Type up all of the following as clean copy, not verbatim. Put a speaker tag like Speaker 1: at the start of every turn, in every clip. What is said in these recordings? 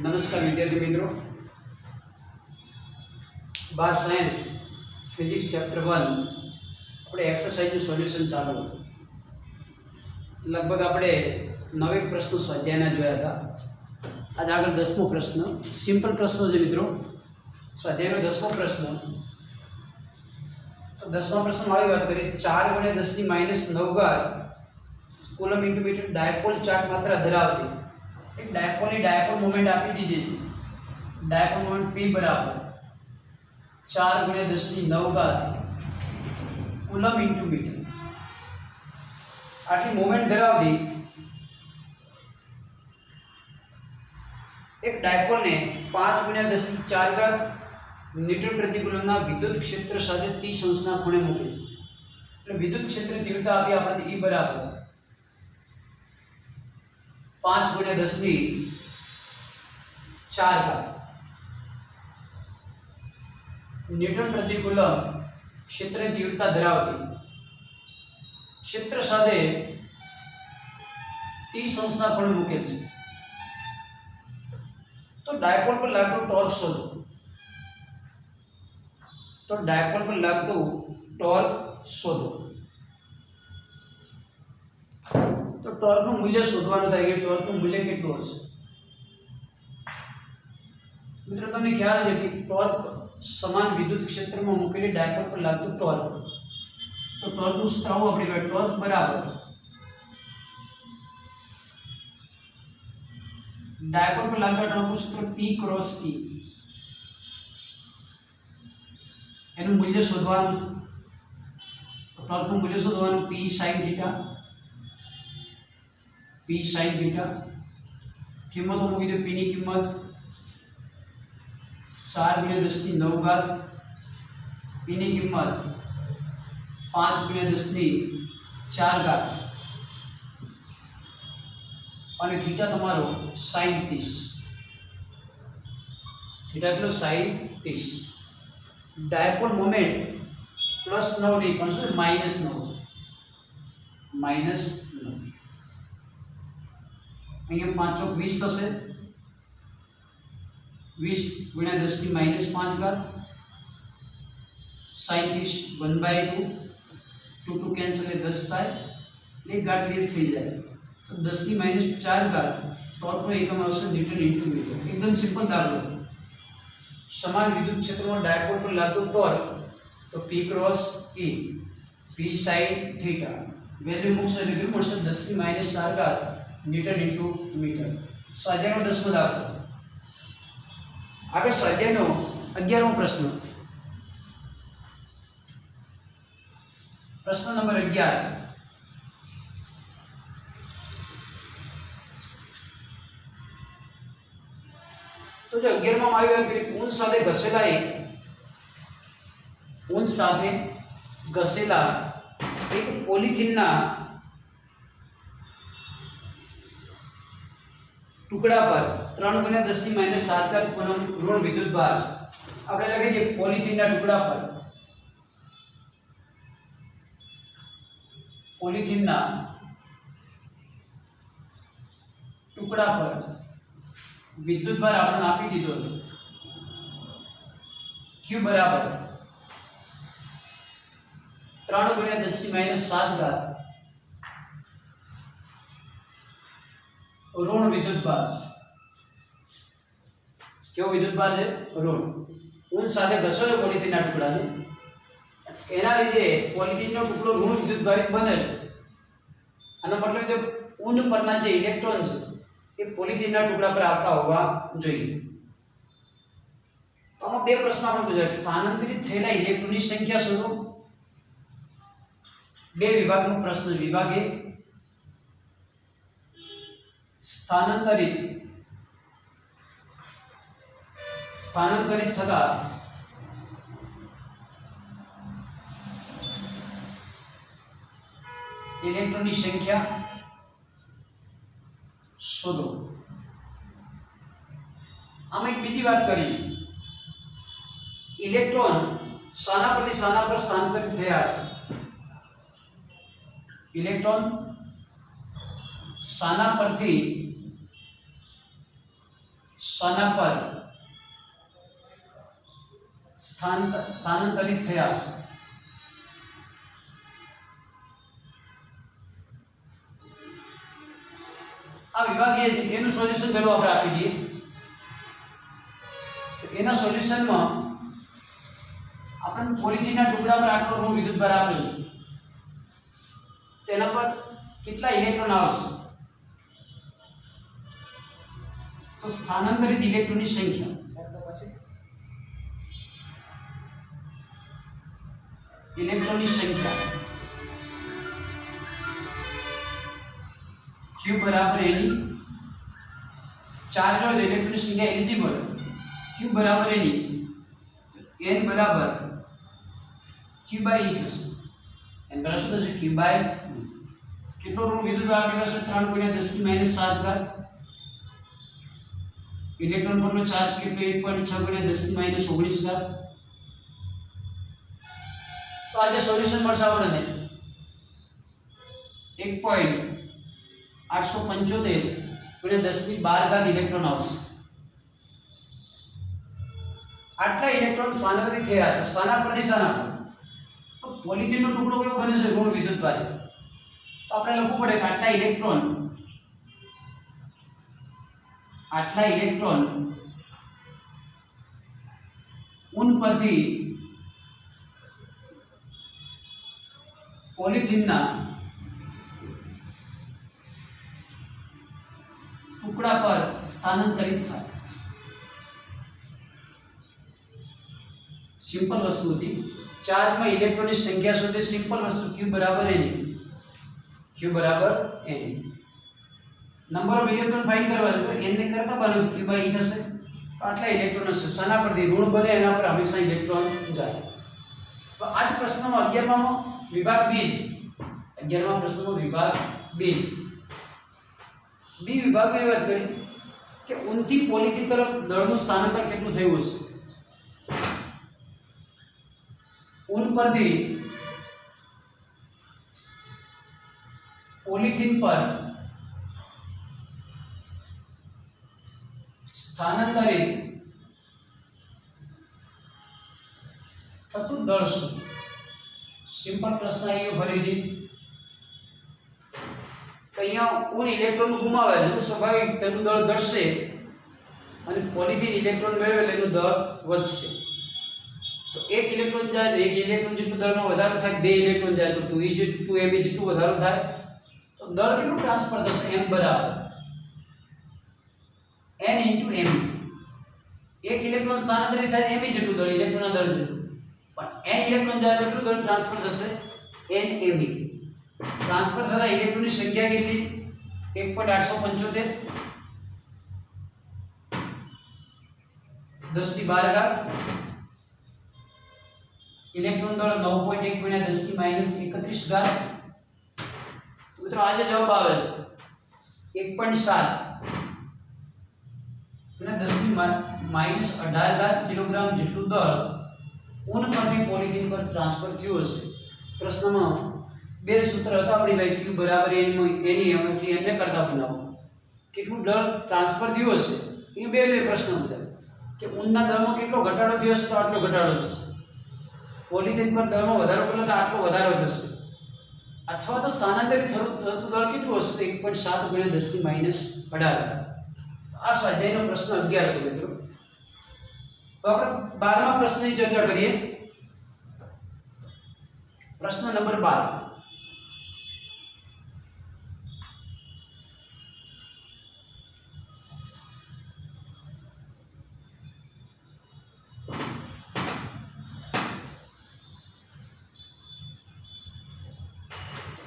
Speaker 1: नमस्कार विद्यार्थी मित्रों, बार साइंस फिजिक्स चैप्टर 1 આપણે એક્સરસાઇઝનું સોલ્યુશન ચાલુ હતું. લગભગ આપણે 9 પ્રશ્નો સ્વાધ્યાયના જોયા હતા. આજે આગળ 10મો પ્રશ્ન સિમ્પલ પ્રશ્નો છે મિત્રો. સ્વાધ્યાયનો 10મો પ્રશ્ન. તો 10મા પ્રશ્નમાં આવી વાત કરીએ 4 × 10⁻⁹ coulomb into metre dipole charge માત્રા ધરાવતી એક ડાયપોલની ડાયપોલ મોમેન્ટ આપી દીધી છે. ડાયપોલ મોમેન્ટ P બરાબર 4 × 10⁹ કુલમ ઇન્ટુ મીટર. આટલી મોમેન્ટ ધરાવતી એક ડાયપોલને 5 × 10⁴ ન્યૂટન પ્રતિ કુલમના વિદ્યુત ક્ષેત્ર સાથે 30 અંશના ખૂણે મૂકે છે. એટલે વિદ્યુત ક્ષેત્ર તીવ્રતા આપી આપણે E બરાબર 5 × 10⁴ ન્યૂટન પ્રતિ કુલમ ક્ષેત્રની તીવ્રતા ધરાવતી ક્ષેત્ર સાથે 30 અંશના ખૂણે મૂકેલ છે. તો ડાયપોલ પર લાગતું ટોર્ક શોધો. તો ડાયપોલ પર લાગતું ટોર્ક શોધો. તો ટોર્કનું મૂલ્ય શોધવાનું થાય કે ટોર્કનું મૂલ્ય કેટલું હશે. મિત્રો તમને ખ્યાલ છે કે ટોર્ક સમાન વિદ્યુત ક્ષેત્રમાં મૂકેલી ડાયપોલ પર લાગતું ટોર્ક. તો ટોર્કનું સૂત્ર આપણી પાસે ટોર્ક બરાબર ડાયપોલ પર લાગતા ટોર્કનું સૂત્ર P × E. એનું મૂલ્ય શોધવાનું. ટોર્કનું મૂલ્ય શોધવાનું P sin θ. P sin θ કિંમતો મૂકી દો. P ની કિંમત 4 × 10⁹ P ની કિંમત 5 × 10⁴ અને થીટા તમારો sin 30. થીટા કેટલો sin 30. ડાયપોલ મોમેન્ટ +9 નહીં પણ શું -9 છે. -9 અહીંયા 5 × 20 થશે. 20 × 10⁻⁵ sin 30 1/2 2 કેન્સલ એટલે 10 થાય. એક ઘાત લેસ થઈ જાય. તો 10⁻⁴ ટોર્કનો એકમ આવશે ન્યૂટન ઇન્ટુ મીટર. એકદમ સિમ્પલ દાખલો. સમાન વિદ્યુત ક્ષેત્રમાં ડાયપોલ પર લાગતું ટોર્ક તો P × E P sin θ value મૂકશો એટલે કેટલું મળશે 10⁻⁴ ન્યૂટન ઇન્ટુ મીટર. સ્વાધ્યાયનો 10મો દાખલો. આગળ સ્વાધ્યાયનો 11મો પ્રશ્ન. પ્રશ્ન નંબર 11. તો જો 11માં આવી વાત કરીએ ઊન સાથે ઘસેલા એક પોલિથીનના ટુકડા પર 3 × 10⁻⁷ કુલમ ઋણ વિદ્યુતભાર. આપણે લખીએ છીએ પોલિથીનના ટુકડા પર વિદ્યુતભાર આપણને આપી દીધો હતો Q બરાબર 3 × 10⁻⁷ ઋણ વિદ્યુતભાર. કેવો વિદ્યુતભાર છે? ઋણ. ઊન સાથે ઘસો છો પોલિથીનના ટુકડાને, એના લીધે પોલિથીનનો ટુકડો ઋણ વિદ્યુતભારિત બને છે. આનો મતલબ કે ઊન પરના જે ઇલેક્ટ્રોન છે એ પોલિથીનના ટુકડા પર આવતા હોવા જોઈએ. તો આમાં બે પ્રશ્ન આપણે પૂછ્યા. સ્થાનાંતરિત થયેલા ઇલેક્ટ્રોનની સંખ્યા શોધો. બે વિભાગનો પ્રશ્ન. વિભાગ A સ્થાનાંતરિત થતા ઇલેક્ટ્રોનની સંખ્યા શોધો. આમાં એક બીજી વાત કરી. ઇલેક્ટ્રોન શાના પરથી શાના પર સ્થાનાંતરિત થયા છે. ઇલેક્ટ્રોન શાના પરથી શાના પર સ્થાનાંતરિત થયા છે? આ વિભાગ એ છે, એનું સોલ્યુશન પહેલું આપણે આપી દઈએ. તો એના સોલ્યુશનમાં આપણે પોલિથીનના ટુકડા પર આટલો ઋણ વિદ્યુતભાર આપેલો છે, તેના પર કેટલા ઇલેક્ટ્રોન આવશે? તો સ્થાનાંતરિત ઇલેક્ટ્રોનની સંખ્યા ઇલેક્ટ્રોનની સંખ્યા Q बराबर एनी चार्ज હોય તો ઇલેક્ટ્રોનની સંખ્યા એલિજિબલ Q बराबर एनी n बराबर Q by E થશે. n બરાબર શું થશે? Q by કેટલો ઋણ વિદ્યુતભાર આપેલો છે? 3 × 10⁻⁷ ઘાત. ઇલેક્ટ્રોન પરનો ચાર્જ કેટલો? 1.6 × 10⁻19 ઘાત. તો આ જે સોલ્યુશન મળશે આપણને 1.875 × 10⁻12 ઘાત ઇલેક્ટ્રોન આવશે. આટલા ઇલેક્ટ્રોન સ્થાનાંતરિત થયા છે. શાના પરથી શાના પર? તો પોલિથીનનો ટુકડો કેવો બને છે? ઋણ વિદ્યુતભારી. તો આપણે લખવું પડે કે આટલા ઇલેક્ટ્રોન ઉન પરથી પોલિથીનના ટુકડા પર સ્થાનાંતરિત થાય. સિમ્પલ વસ્તુ હતી. ચાર્જમાં ઇલેક્ટ્રોનની સંખ્યા શોધે. સિમ્પલ વસ્તુ Q બરાબર એની. નંબર ઓફ ઇલેક્ટ્રોન ફાઇન્ડ કરવા છે તો n ને કરતા બનો Q by E થશે. તો આટલા ઇલેક્ટ્રોન હશે. શાના પરથી? ઋણ બને એના પર હંમેશા ઇલેક્ટ્રોન જાય. તો આ જ પ્રશ્નમાં 11માં વિભાગ B છે. 11માં પ્રશ્નમાં વિભાગ B છે. બી વિભાગમાં એ વાત કરી કે ઊનથી પોલિથીન તરફ દળનું સ્થાનાંતર કેટલું થયું હશે? ઊન પરથી પોલિથીન પર સ્થાનાંતરિત થતું દળ શું? સિમ્પલ પ્રશ્ન આવ્યો ફરીથી. અહીંયા ઊન ઇલેક્ટ્રોન ગુમાવે છે તો સ્વાભાવિક તેનું દળ ઘટશે અને પોલિથીન ઇલેક્ટ્રોન મેળવે એટલે એનું દળ વધશે. તો એક ઇલેક્ટ્રોન જાય તો એક ઇલેક્ટ્રોન જેટલું દળમાં વધારો થાય. બે ઇલેક્ટ્રોન જાય તો 2m જેટલું વધારો થાય. તો દળ કેટલું ટ્રાન્સફર થશે? m બરાબર n × m. એક ઇલેક્ટ્રોન સ્થાનાંતરિત થાય m જેટલું દળ ઇલેક્ટ્રોનના દળ જેટલું. પણ n ઇલેક્ટ્રોન જાય તો કેટલું દળ ટ્રાન્સફર થશે? n m. ट्रांसफर થતા ઇલેક્ટ્રોનની સંખ્યા કેટલી? 1.875 10⁻12 ઘાત. ઇલેક્ટ્રોન દળ 9.1 × 10⁻31 ઘાત. તો મિત્રો આ જે જવાબ આવે છે 1.7 × 10⁻18 ઘાત કિલોગ્રામ જેટલું દળ ઊન પરથી પોલિથીન પર ટ્રાન્સફર થયું હશે. પ્રશ્નમાં બે સૂત્ર હતા આપણી ભાઈ Q બરાબર એની એટલે એમને કરતા બનાવો કેટલું દળ ટ્રાન્સફર થયું હશે. એ બે રીતે પ્રશ્ન પૂછાય કે ઊનના દળમાં કેટલો ઘટાડો થયો હશે તો આટલો ઘટાડો થશે. પોલિથીન પર દળમાં વધારો કેટલો થાય આટલો વધારો થશે. અથવા તો સ્થાનાંતરિત થતું દળ કેટલું હશે તો 1.7 × 10⁻18. આ સ્વાધ્યાયનો પ્રશ્ન 11 હતો મિત્રો. તો આપણે 12મા પ્રશ્નની ચર્ચા કરીએ. પ્રશ્ન નંબર 12.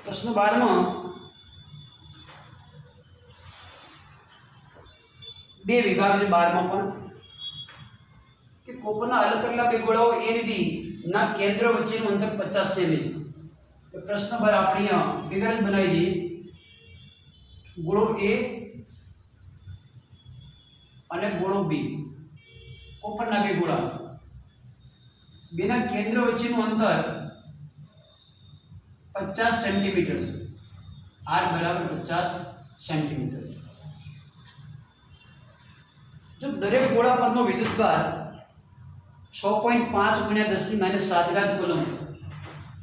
Speaker 1: प्रश्न 12 બે વિભાગ છે 12 માં પણ કે કોપરના અલગ કરેલા બે ગોળાઓ A અને B ના કેન્દ્ર વચ્ચેનું અંતર 50 સેમી છે. તો પ્રશ્ન પર આપણે ફિગર જ બનાવી દઈએ. ગોળો A અને ગોળો B કોપરના બે ગોળા બેના કેન્દ્ર વચ્ચેનું અંતર 50 સેન્ટીમીટર છે. r બરાબર 50 સેન્ટીમીટર. જો દરેક ગોળા પરનો વિદ્યુતભાર 6.5 ગુણ્યા 10⁻⁷ કુલમ,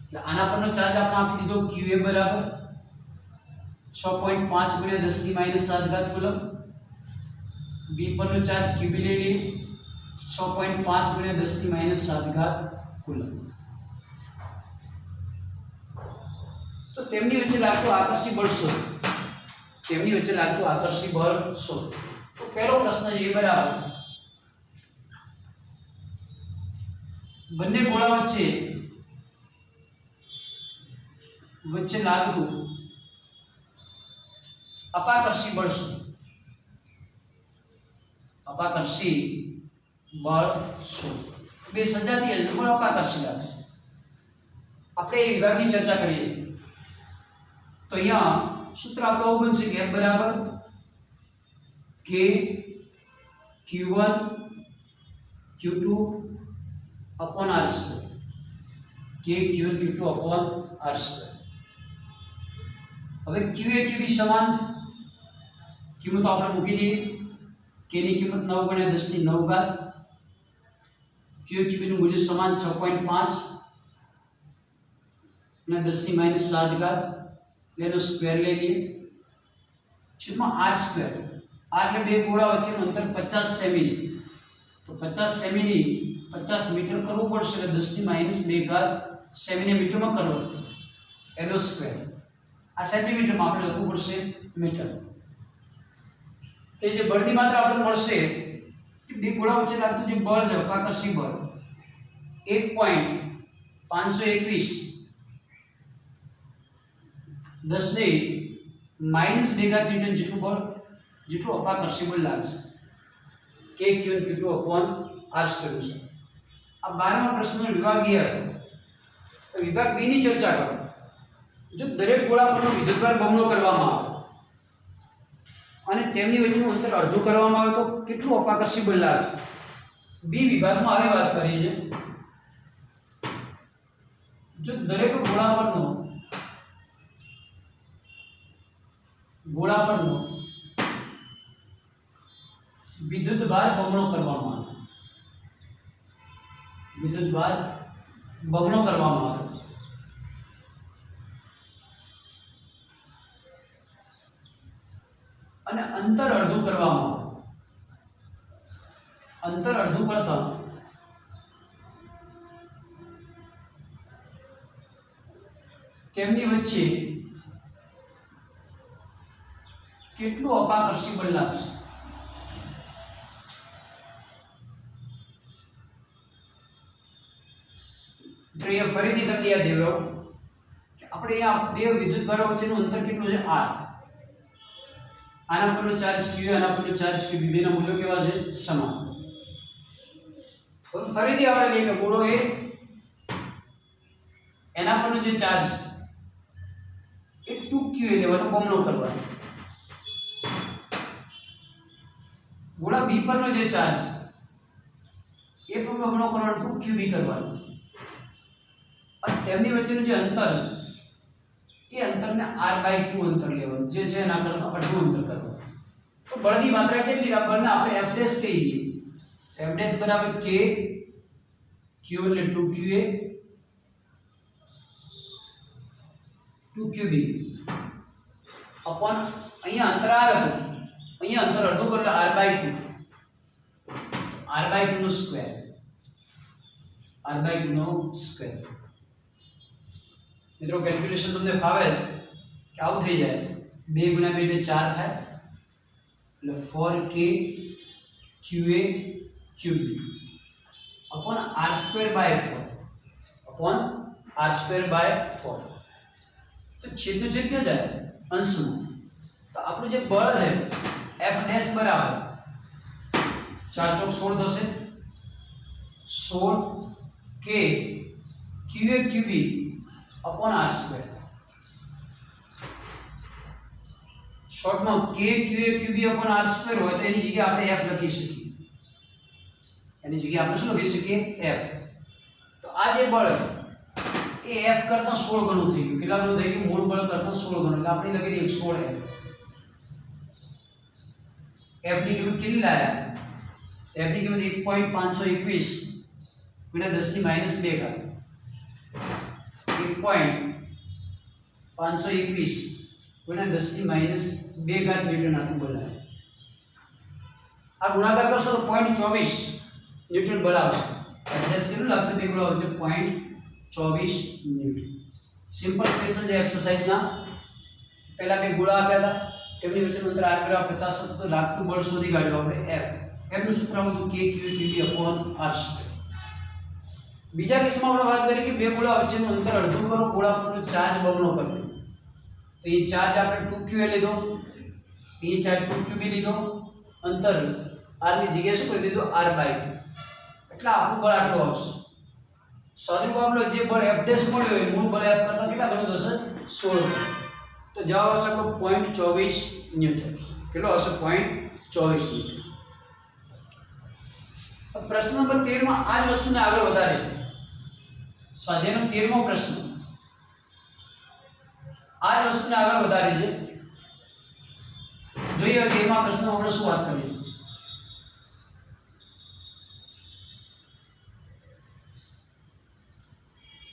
Speaker 1: એટલે આના પરનો ચાર્જ આપણે આપી દીધો QA બરાબર 6.5 ગુણ્યા 10⁻⁷ કુલમ. B પરનો ચાર્જ QB લઈ લઈએ 6.5 ગુણ્યા 10⁻⁷ કુલમ. તો તેમની વચ્ચે લાગતું આકર્ષી બળ શોધો. તેમની વચ્ચે લાગતું આકર્ષી બળ શોધો. તો પહેલો પ્રશ્ન એ બરાબર બંને ગોળા વચ્ચે લાગતું અપાકર્ષી બળ શોધો. અપાકર્ષી બળ શોધો. બે સજાતીય છે પણ અપાકર્ષી લાગશે. આપણે એ વિભાગની ચર્ચા કરીએ તો અહીંયા સૂત્ર આપણું આવું બનશે કે F બરાબર K Q1 Q2 upon R square. K Q1 Q2 upon R square. હવે QA QB સમાન છે. કિંમતો આપણે મૂકી દઈએ. K ની કિંમત 9 ગુણ્યા 10⁹. QA QB નું મૂલ્ય સમાન 6.5 અને 10⁻⁷. એનો સ્ક્વેર લઈ લઈએ છેદમાં R સ્ક્વેર. R એટલે બે ગોળા વચ્ચેનું અંતર 50 સેમી છે. તો 50 સેમી ની 50 મીટર કરવું પડશે એટલે 10⁻² સેમીને મીટરમાં કરવું. એનો સ્ક્વેર આ સેન્ટીમીટરમાં આપણે લખવું પડશે મીટર. તો જે બળની માત્રા આપણને મળશે કે બે ગોળા વચ્ચે લાગતું જે બળ છે અપાકર્ષી બળ 1.521 10⁻² ન્યૂટન જેટલું બળ જેટલું અપાકર્ષી બળ લાગશે. K Q1 Q2 upon R square છે. આ 12મા પ્રશ્નનો વિભાગ એ હતો. તો વિભાગ B ની ચર્ચા કરો. જો દરેક ગોળા પરનો વિદ્યુતભાર બમણો કરવામાં આવે અને તેમની વચ્ચેનું અંતર અડધું કરવામાં આવે તો કેટલું અપાકર્ષી બળ લાગશે. B વિભાગમાં આવી વાત કરી છે. જો દરેક ગોળા પરનો વિદ્યુતભાર બમણો કરવામાં આવે અને અંતર અડધું કરવામાં આવે. અંતર અડધું કરતા તેમની વચ્ચે કેટલું અપાકર્ષી બળ લાગશે. તો એ ફરીથી તમને યાદ દેવરાવ કે આપણે અહીંયા બે વિદ્યુતભારો વચ્ચેનું અંતર કેટલું છે R. આના પરનો ચાર્જ Q આના પરનો ચાર્જ Q બેના મૂલ્યો કેવા છે સમાન. હવે ફરીથી આપણે લઈએ કે ગોળો એ એના પરનો જે ચાર્જ એ 2Q લેવાનો બમણો કરવાનો. ગોળા B પરનો જે ચાર્જ એ પણ બમણો કરવાનો 2QB કરવાનો. અને તેમની વચ્ચેનું જે અંતર એ અંતરને R/2 અંતર લેવાનું જે છે એના કરતા અડધું અંતર કરવાનું. તો બળની માત્રા કેટલી આ બળને આપણે F' કહી દઈએ. F' બરાબર K Q એટલે 2QA 2QB અપોન અહીંયા અંતર R હતું. અહીંયા અંતર અડધું કરો એટલે R/2 નો સ્ક્વેર. R/2 નો સ્ક્વેર. મિત્રો કેલ્ક્યુલેશન તમને ફાવે છે કે આવું થઈ જાય 2 × 2 એટલે 4 થાય એટલે 4K QA QB upon R²/4 upon R²/4. તો છેદનું છેદ ક્યાં જાય અંશમાં. તો આપણું જે બળ છે F' બરાબર 4 ચોક 16 થશે 16K QA QB upon R². શોર્ટમાં K QA QB upon R² હોય તો એની જગ્યાએ આપણે F લખી શકીએ. એની જગ્યાએ આપણે શું લખી શકીએ F. તો આ જે બળ છે એ F કરતા 16 ગણું થઈ ગયું. કેટલા ગણું થઈ ગયું? મૂળ બળ કરતા 16 ગણું. એટલે આપણે લખી દઈએ 16F. F ની કિંમત કેટલી લાયા तो f ની કિંમત 1.521 ગુણ્યા 10 ની માઈનસ 2 ઘાત 1.521 ગુણ્યા 10 ની માઈનસ 2 ઘાત ન્યૂટન આટલું બળ આવે. આ ગુણાકાર કરશો તો 0.24 ન્યૂટન બળ આવશે. એડ્રેસ કેટલું લાગશે? બે ગુણો આવશે 0.24 ન્યૂટન. સિમ્પલ ક્વેશ્ચન છે એક્સરસાઇઝના. પહેલા બે ગોળા આપ્યા હતા, તેમની વચ્ચેનું અંતર r કરવા 50 તો લાગતું બળ શોધી કાઢ્યું આપણે f. f નું સૂત્ર હતું k q r². બીજા કેસમાં આપણે વાત કરી કે બે ગોળા વચ્ચેનું અંતર અડધું કરો, ગોળા પરનો ચાર્જ બમણો કરી દો. તો એ ચાર્જ આપણે 2q લીધો, એ ચાર્જ 2q લીધો, અંતર r ની જગ્યાએ શું કરી દીધું? r/2. એટલે આપણું બળ આટલું આવશે. સાદું આપણો જે બળ f' મળ્યો હોય મૂળ બળ f કરતા કેટલા ગણું થશે? 16. તો જવાબ આવશે આપણો 0.24 ન્યૂટન. કેટલો આવશે? 0.24 ન્યૂટન. પ્રશ્ન નંબર 13 માં આ જ વસ્તુને આગળ વધારે છે. સ્વાધ્યાયનો 13મો પ્રશ્ન આ જ વસ્તુને આગળ વધારે છે. જોઈએ હવે 13મા પ્રશ્નમાં આપણે શું વાત કરીએ.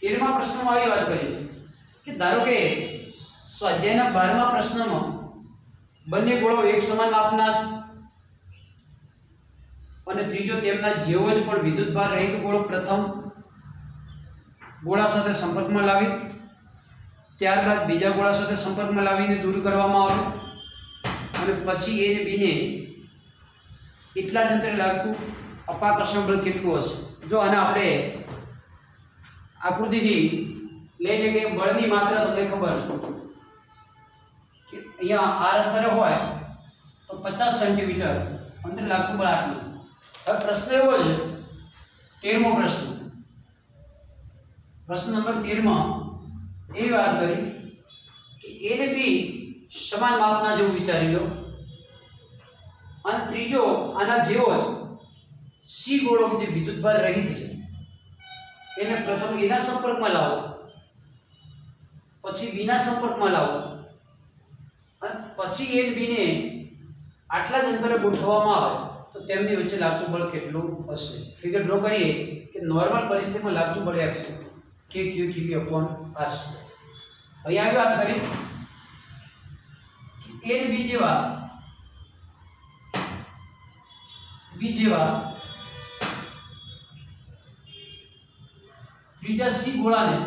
Speaker 1: તેરમા પ્રશ્નમાં આવી વાત કરી કે ધારો કે સ્વાધ્યાયના 12મા પ્રશ્નમાં બંને ગોળો એક સમાન માપના અને ત્રીજો તેમના જેવો જ પણ વિદ્યુતભાર રહિત ગોળો પ્રથમ ગોળા સાથે સંપર્કમાં લાવી ત્યારબાદ બીજા ગોળા સાથે સંપર્કમાં લાવીને દૂર કરવામાં આવે અને પછી એ ને બી ને એટલા જ અંતરે લાગતું અપાકર્ષણ બળ કેટલું હશે? જો આને આપણે આકૃતિથી લઈને કે બળની માત્રા તમને ખબર કે અહીંયા r અંતરે હોય તો 50 સેન્ટીમીટર અંતરે લાગતું બળ આટલું. હવે પ્રશ્ન એવો છે 13મો પ્રશ્ન નંબર 13 માં એ વાત કરી કે a ને b સમાન માપના જેવું વિચારી લો અને ત્રીજો આના જેવો જ c ગોળો જે વિદ્યુતભાર રહિત છે એને પ્રથમ a ના સંપર્કમાં લાવો, પછી b ના સંપર્કમાં લાવો અને પછી a અને b ને આટલા જ અંતરે ગોઠવવામાં આવે તો તેમની વચ્ચે લાગતું બળ કેટલું હશે? ફિગર ડ્રો કરીએ કે નોર્મલ પરિસ્થિતિમાં લાગતું બળ f છે k q qb r². અહીં આવી વાત કરી કે a અને b જેવા ત્રીજા c ગોળાને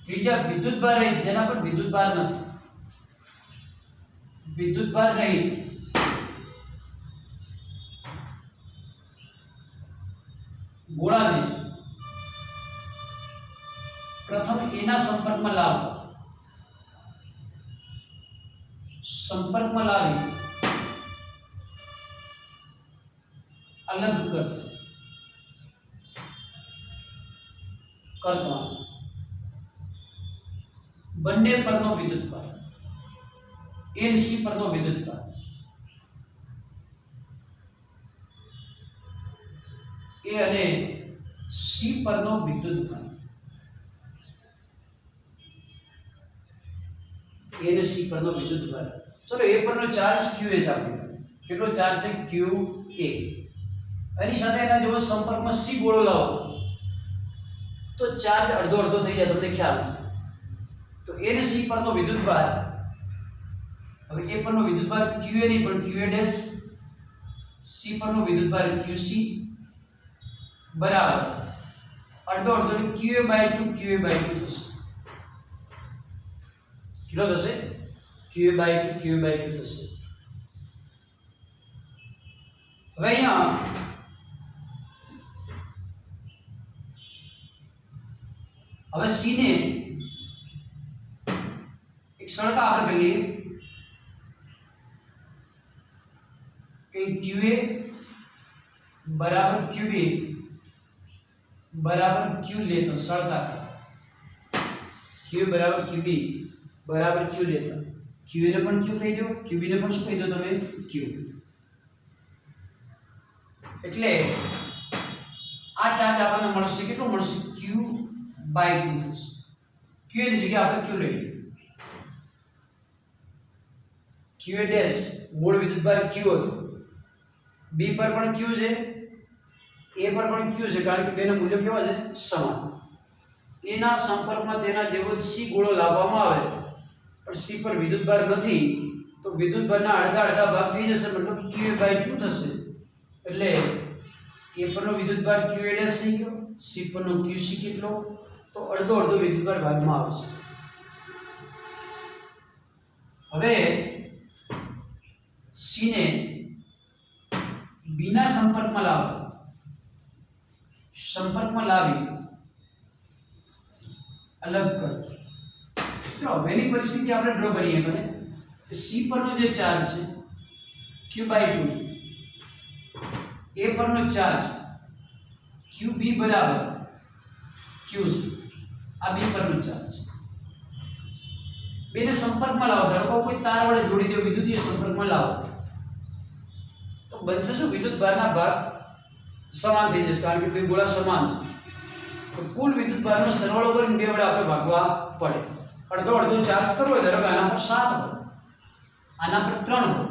Speaker 1: ત્રીજા વિદ્યુતભાર રહિત જેના પર વિદ્યુતભાર નથી વિદ્યુતભાર રહિત ગોળાને પ્રથમ a ના સંપર્કમાં લાવી અલગ કરતા બંને પરનો વિદ્યુતભાર a અને c પરનો વિદ્યુતભાર a અને c પરનો વિદ્યુતભાર a અને c પરનો વિદ્યુતભાર ચલો a પરનો ચાર્જ qa છે. આપણે કેટલો ચાર્જ છે? qa. એની સાથે એના જેવો સંપર્કમાં c ગોળો લાવો તો ચાર્જ અડધો અડધો થઈ જાય, તમને ખ્યાલ છે. તો a અને c પરનો વિદ્યુતભાર, હવે a પરનો વિદ્યુતભાર qa નહીં પણ qa', c પરનો વિદ્યુતભાર qc બરાબર અડધો અડધો qa/2 થશે. કેટલો થશે? qa/2 થશે. હવે અહીંયા હવે c ને એક સરળતા આપણે કરી લઈએ કે qa બરાબર qb બરાબર q લેતો સરળતા qa બરાબર qb બરાબર q લેતો qa ને પણ q કહી દો, qb ને પણ શું કહી દો તમે? q. એટલે આ ચાર્જ આપણને મળશે કેટલો મળશે? q/2 થશે. q ની જગ્યાએ આપણે q લઈ લઈએ. qa' મૂળ વિદ્યુતભાર q હતો બી પર પણ ક્યુ છે, એ પર પણ ક્યુ છે, કારણ કે બેના મૂલ્યો કેવા છે? સમાન. એના સંપર્કમાં તેના જેવો સી ગોળો લાવવામાં આવે પણ સી પર વિદ્યુતભાર નથી તો વિદ્યુતભારના અડધા અડધા ભાગ થઈ જશે, મતલબ QA/2 થશે. એટલે એ પરનો વિદ્યુતભાર QA' થઈ ગયો, સી પરનો QC કેટલો? તો અડધો અડધો વિદ્યુતભાર ભાગમાં આવશે. હવે સી ને બી ના સંપર્કમાં લાવી અલગ કરો. તો હવેની પરિસ્થિતિ આપણે ડ્રો કરીએ બને કે સી પરનો જે ચાર્જ છે Q/2 છે, એ પરનો ચાર્જ QB બરાબર QC, આ બી પરનો ચાર્જ. બેને સંપર્કમાં લાવો, ધારો કે કોઈ તાર વડે જોડી દો, વિદ્યુતીય સંપર્કમાં લાવો તો બનશે શું? વિદ્યુતભારના ભાગ સમાન થઈ જશે, કારણ કે બે ગોળા સમાન છે. તો કુલ વિદ્યુતભારનો સરવાળો કરીને બે વડે આપણે ભાગવા પડે. અડધો અડધો ચાર્જ કરવો હોય, ધારો કે આના પર 7 હોય, આના પર 3 હોય,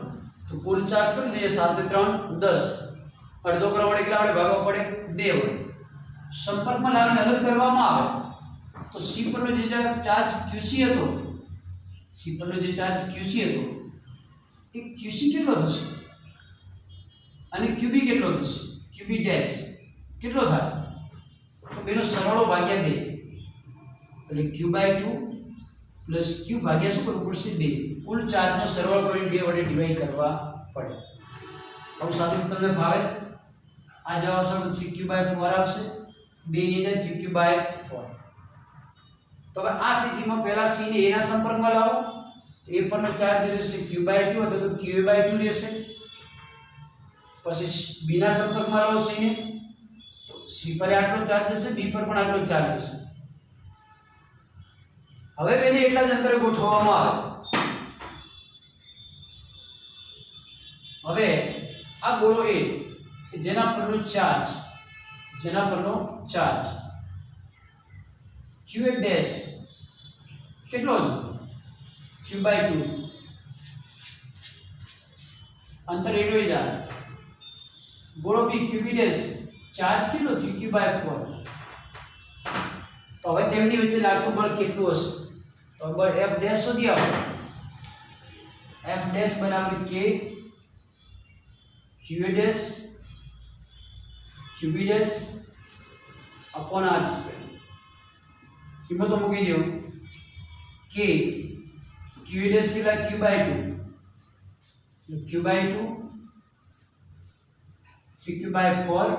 Speaker 1: તો કુલ ચાર્જ કરી દઈએ 7 ને 3 10. અડધો કરવા માટે કેટલા વડે ભાગવા પડે? 2 વડે. સંપર્કમાં લાવીને અલગ કરવામાં આવે તો સી પરનો જે ચાર્જ QC હતો, સી પરનો જે ચાર્જ QC હતો એ QC કેટલો થશે અને QB કેટલો થશે? QB ડેશ કેટલો થાય? તો બેનો સરવાળો ભાગ્યા 2, એટલે Q/2 પ્લસ Q ભાગ્યા શું કરવું પડશે? 2. કુલ ચાર્જનો સરવાળો કરીને 2 વડે ડિવાઈડ કરવા પડે. આવું સાદું તમને ભાવે? આ જવાબ આવશે 3Q/4 આવશે. 2 એ જાય 3Q/4. તો હવે આ સ્થિતિમાં પહેલા C ને A ના સંપર્કમાં લાવો, તો એ પરનો ચાર્જ રહેશે Q/2 અથવા તો QA/2 રહેશે. પછી B ના સંપર્કમાં લાવો C ને, તો C પર આટલો ચાર્જ હશે, B પર પણ આટલો ચાર્જ હશે. હવે બેને એટલા જ અંતરે ગોઠવવામાં આવે. હવે આ ગોળો A જેના પરનો ચાર્જ QA ડેશ કેટલો છે? Q/2. અંતર એટલું જ આવે. ગોળો B QB ડેશ ચાર્જ કેટલો? 3Q/4. તો હવે તેમની વચ્ચે લાગતું બળ કેટલું હશે? તો બળ F ડેશ શોધી આપો. F ડેશ બરાબર K QA dash QB dash upon R square. કિંમતો મૂકી દો. K QA ડેશ કેટલા? Q/2, Q/2 3Q/4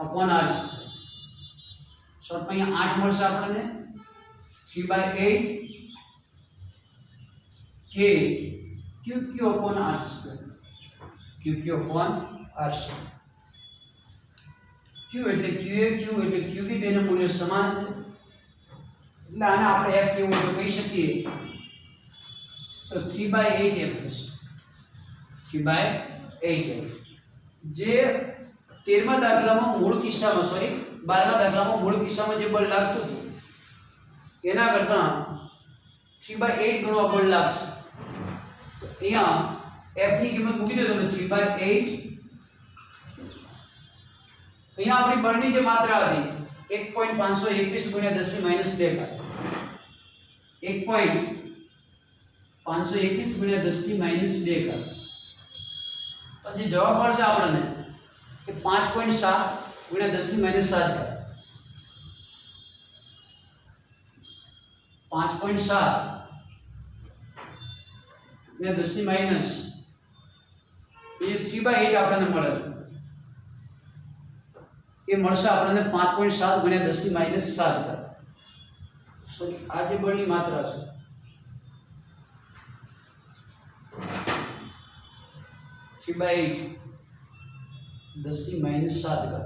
Speaker 1: upon R square. શોર્ટમાં અહીંયા 8 મળશે આપણને. 3/8 K QQ upon R square. QQ upon R square. Q એટલે QA, Q એટલે QB, બેનું મૂલ્ય સમાન છે એટલે આને આપણે F કેવું તો કહી શકીએ તો 3/8F થશે. 3/8F. જે 13મા દાખલામાં મૂળ કિસ્સામાં 12મા દાખલામાં મૂળ કિસ્સામાં જે બળ લાગતું હતું એના કરતાં 3/8 ગણો બળ લાગશે. તો અહીંયા F ની કિંમત મૂકી દો તમે 3/8. અહીંયા આપણી બળની જે માત્રા હતી 1.521 × 10⁻². 1.521 × 10⁻². તો જે જવાબ મળશે આપણને એ 5.7 × 10⁻7. 5.7 × 10⁻, એ 3/8 આપણને મળે એ મળશે આપણને 5.7 × 10⁻7. સોરી, આ જે બળની માત્રા છે 3/8 10⁻7.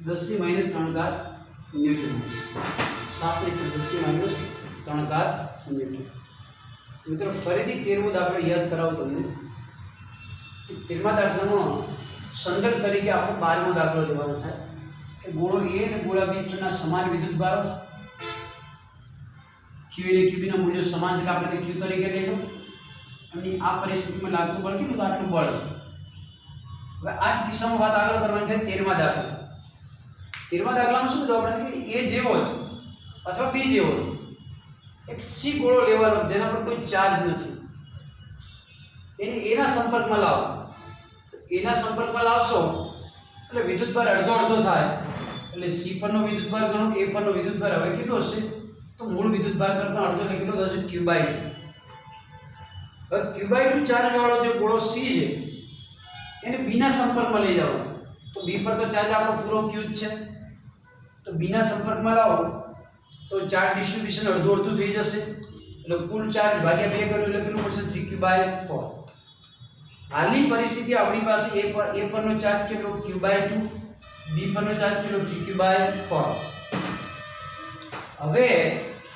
Speaker 1: 10 ની -3 ઘાત ન્યૂટન મળશે. 7 ને 10 ની -3 ઘાત ન્યૂટન. મિત્રો ફરીથી 13મો દાખલો યાદ કરાવું તમને. 13મા દાખલામાં સંદર્ભ તરીકે આપણે 12મો દાખલો લેવાનો થાય કે ગોળો A અને ગોળા B ના સમાન વિદ્યુતભારો Q અને QB ના મૂલ્યો સમાન છે, આપણે તે Q તરીકે લઈ લો. અને આ પરિસ્થિતિમાં લાગતું બળ કેટલું? આટલું બળ છે. હવે આ જ કિસ્સામાં વાત આગળ કરવાની છે 13મા દાખલા. 13મા દાખલામાં શું કીધું આપણે કે A જેવો જ અથવા B જેવો જ એક C ગોળો લેવાનો જેના પર કોઈ ચાર્જ નથી, એને A ના સંપર્કમાં લાવો. A ના સંપર્કમાં લાવશો એટલે વિદ્યુતભાર અડધો અડધો થાય. એટલે C પરનો વિદ્યુતભાર ગણો, A પરનો વિદ્યુતભાર હવે કેટલો હશે? તો મૂળ વિદ્યુતભાર કરતાં અડધો એટલે કેટલો થશે? Q/2. હવે Q/2 ચાર્જ વાળો જે ગોળો C છે એને B ના સંપર્કમાં લઈ જાઓ. તો B પર તો ચાર્જ આપણો પૂરો Q જ છે, તો B ના સંપર્કમાં લાવો તો ચાર્જ ડિસ્ટ્રીબ્યુશન અડધું અડધું થઈ જશે. એટલે કુલ ચાર્જ ભાગ્યા 2 કર્યું એટલે કેટલું મળશે? 3Q/4. હાલની પરિસ્થિતિ આપણી પાસે A પરનો ચાર્જ કેટલો? Q/2. B પરનો ચાર્જ કેટલો? 3Q/4. હવે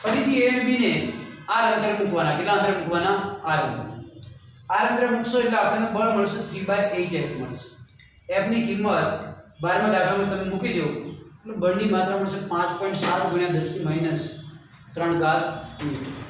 Speaker 1: ફરીથી A અને B ને r અંતરે મૂકવાના. કેટલા અંતરે મૂકવાના? r અંતરે મૂકશો એટલે આપણને બળ મળશે 3/8F મળશે. F ની કિંમત 12મા દાખલામાં તમે મૂકી દો એટલે બળની માત્રા મળશે 5.7 × 10 ની -3 ઘાત ન્યૂટન.